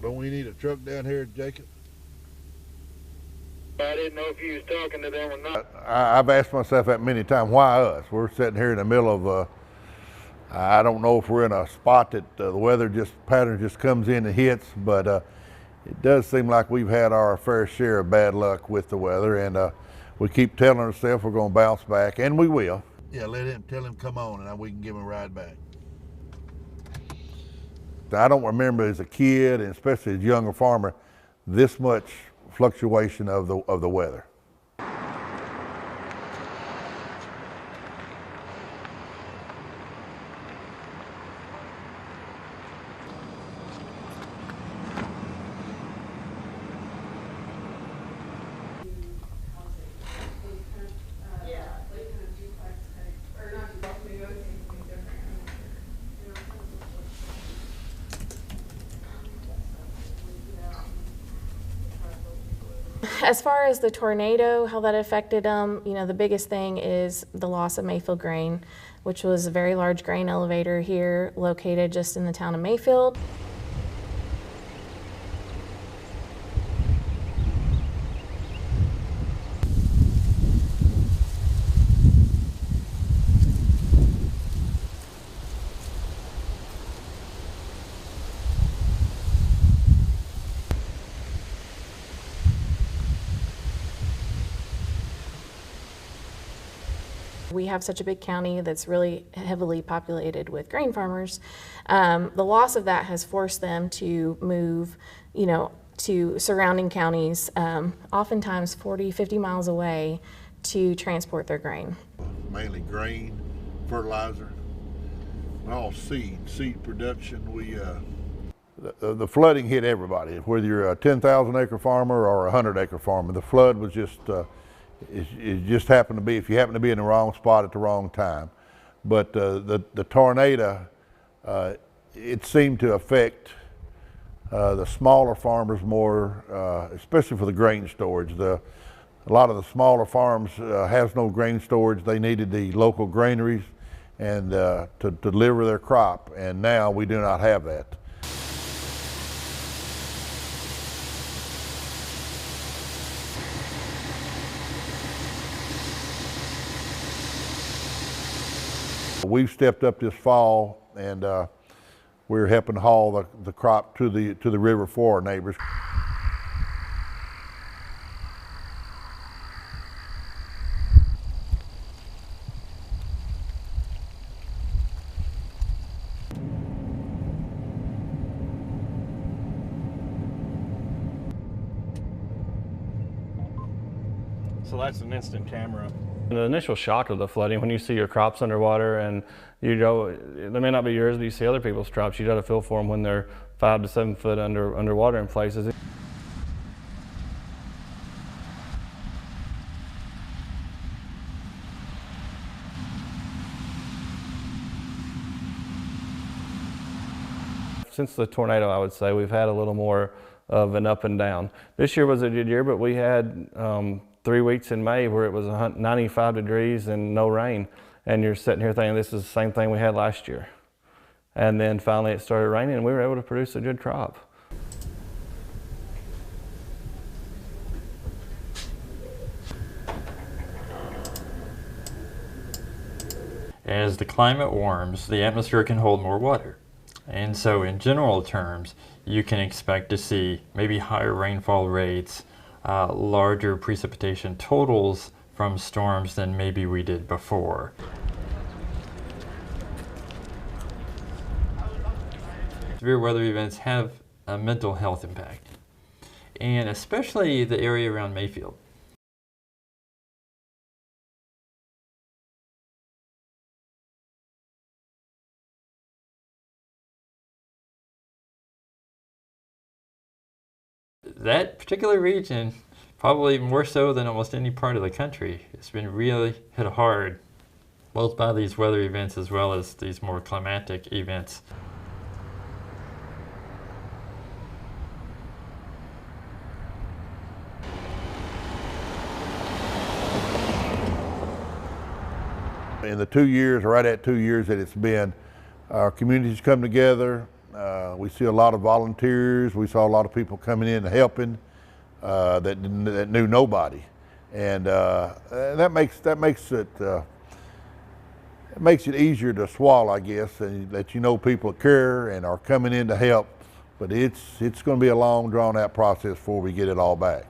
Don't we need a truck down here, Jacob? I didn't know if you was talking to them or not. I've asked myself that many times, why us? We're sitting here in the middle of, I don't know if we're in a spot that the weather pattern just comes in and hits, but it does seem like we've had our fair share of bad luck with the weather, and we keep telling ourselves we're going to bounce back, and we will. Yeah, tell him come on, and we can give him a ride back. I don't remember as a kid, and especially as a younger farmer, this much fluctuation of the weather. As far as the tornado, how that affected them, the biggest thing is the loss of Mayfield Grain, which was a very large grain elevator here located just in the town of Mayfield. We have such a big county that's really heavily populated with grain farmers. The loss of that has forced them to move, to surrounding counties, oftentimes 40, 50 miles away to transport their grain. Mainly grain, fertilizer, all seed production. The flooding hit everybody, whether you're a 10,000 acre farmer or a 100 acre farmer. The flood was just, it just happened to be, if you happen to be in the wrong spot at the wrong time. But the tornado, it seemed to affect the smaller farmers more, especially for the grain storage. A lot of the smaller farms has no grain storage. They needed the local granaries and to deliver their crop, and now we do not have that. We've stepped up this fall, and we're helping haul the crop to the river for our neighbors. So that's an instant camera. The initial shock of the flooding, when you see your crops underwater, and they may not be yours, but you see other people's crops, you got to feel for them when they're 5 to 7 foot underwater in places. Since the tornado, I would say we've had a little more of an up and down. This year was a good year, but we had 3 weeks in May where it was 95 degrees and no rain, and you're sitting here thinking this is the same thing we had last year. And then finally it started raining and we were able to produce a good crop. As the climate warms, the atmosphere can hold more water. And so in general terms, you can expect to see maybe higher rainfall rates, larger precipitation totals from storms than maybe we did before. Severe weather events have a mental health impact, and especially the area around Mayfield. That particular region, probably more so than almost any part of the country, has been really hit hard, both by these weather events as well as these more climatic events. In the 2 years, or right at 2 years that it's been, our communities come together. We see a lot of volunteers. We saw a lot of people coming in and helping that knew nobody, and that makes it easier to swallow, I guess, and that you know people care and are coming in to help. But it's going to be a long, drawn-out process before we get it all back.